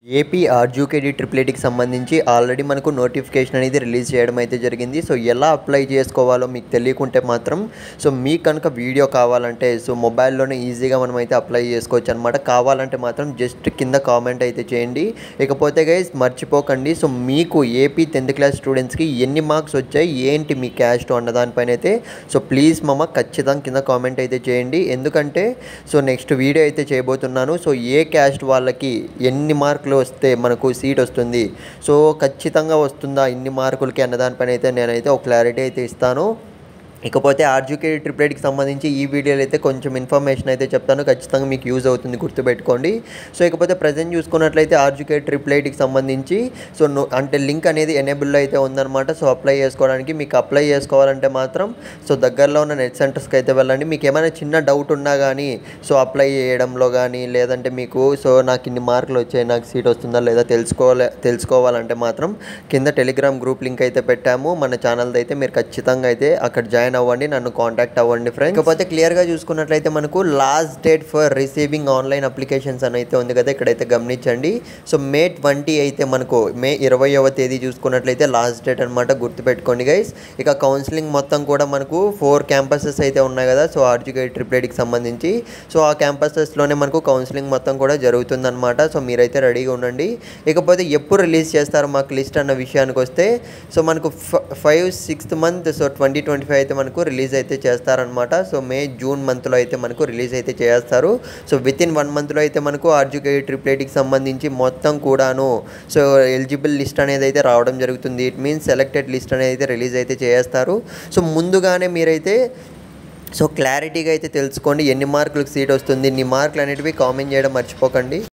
AP ఆర్జీకేడీ triple ఐటీకి సంబంధించి already మనకు నోటిఫికేషన్ అనేది రిలీజ్ చేయడం అయితే జరిగింది. సో ఎలా అప్లై చేసుకోవాలో మీకు తెలియకుంటే మాత్రం మీకు కనుక వీడియో కావాలంటే మొబైల్లోనే ఈజీగా మనం అయితే అప్లై చేసుకోవచ్చు అనమాట. కావాలంటే మాత్రం జస్ట్ కింద కామెంట్ అయితే చేయండి. ఇకపోతే గైస్ మర్చిపోకండి, మీకు ఏపీ 10th క్లాస్ స్టూడెంట్స్కి ఎన్ని మార్క్స్ వచ్చాయి, ఏంటి మీ క్యాస్ట్ అన్న దానిపైన అయితే ప్లీజ్ ఖచ్చితంగా కింద కామెంట్ అయితే చేయండి. ఎందుకంటే నెక్స్ట్ వీడియో అయితే చేయబోతున్నాను. ఏ క్యాస్ట్ వాళ్ళకి ఎన్ని మార్కులు వస్తే మనకు సీట్ వస్తుంది, ఖచ్చితంగా వస్తుందా ఇన్ని మార్కులకి అన్న దానిపైన అయితే నేనైతే ఒక క్లారిటీ అయితే ఇస్తాను. ఇకపోతే ఆర్జీకేడీ ట్రిపుల్ ఐటీకి సంబంధించి ఈ వీడియోలో అయితే కొంచెం ఇన్ఫర్మేషన్ అయితే చెప్తాను, ఖచ్చితంగా మీకు యూజ్ అవుతుంది, గుర్తుపెట్టుకోండి. ఇకపోతే ప్రజెంట్ చూసుకున్నట్లయితే ఆర్జీకేడీ ట్రిపుల్ ఐటీకి సంబంధించి అంటే లింక్ అనేది ఎనేబుల్లో అయితే ఉందన్నమాట. అప్లై చేసుకోవడానికి మీకు అప్లై చేసుకోవాలంటే మాత్రం దగ్గరలో ఉన్న నెట్ సెంటర్స్కి అయితే వెళ్ళండి. మీకు ఏమైనా చిన్న డౌట్ ఉన్నా కానీ అప్లై చేయడంలో కానీ, లేదంటే మీకు నాకు ఇన్ని మార్కులు వచ్చాయి, నాకు సీట్ వస్తుందా లేదా తెలుసుకోవాలంటే మాత్రం కింద టెలిగ్రామ్ గ్రూప్ లింక్ అయితే పెట్టాము మన ఛానల్ది. అయితే మీరు ఖచ్చితంగా అయితే అక్కడ జాయిన్ అవ్వండి, నన్ను కాంటాక్ట్ అవ్వండి ఫ్రెండ్స్. ఇకపోతే క్లియర్గా చూసుకున్నట్లయితే మనకు last date for receiving online applications అని అయితే ఉంది కదా, ఇక్కడైతే గమనించండి. మే 20 అయితే మనకు మే 20వ తేదీ చూసుకున్నట్లయితే లాస్ట్ డేట్ అనమాట, గుర్తుపెట్టుకోండి గైస్. ఇక కౌన్సిలింగ్ మొత్తం కూడా మనకు 4 క్యాంపసెస్ అయితే ఉన్నాయి కదా ఆర్జీకేడీ ట్రిపుల్ ఐటీకి సంబంధించి. ఆ క్యాంపసెస్లోనే మనకు కౌన్సిలింగ్ మొత్తం కూడా జరుగుతుందన్నమాట. మీరైతే రెడీగా ఉండండి. ఇకపోతే ఎప్పుడు రిలీజ్ చేస్తారు మాకు లిస్ట్ అన్న విషయానికి వస్తే మనకు 5-6th month 2025 అయితే మనకు రిలీజ్ అయితే చేస్తారనమాట. మే జూన్ మంత్లో అయితే మనకు రిలీజ్ అయితే చేస్తారు. వితిన్ 1 monthలో అయితే మనకు ఆర్జీకేడీ ట్రిపుల్ ఐటీకి సంబంధించి మొత్తం కూడాను ఎలిజిబుల్ లిస్ట్ అనేది అయితే రావడం జరుగుతుంది. ఇట్ మీన్స్ సెలెక్టెడ్ లిస్ట్ అనేది అయితే రిలీజ్ అయితే చేస్తారు. ముందుగానే మీరైతే క్లారిటీగా అయితే తెలుసుకోండి ఎన్ని మార్కులకు సీట్ వస్తుంది, ఇన్ని మార్కులు అనేటివి కామెంట్ చేయడం మర్చిపోకండి.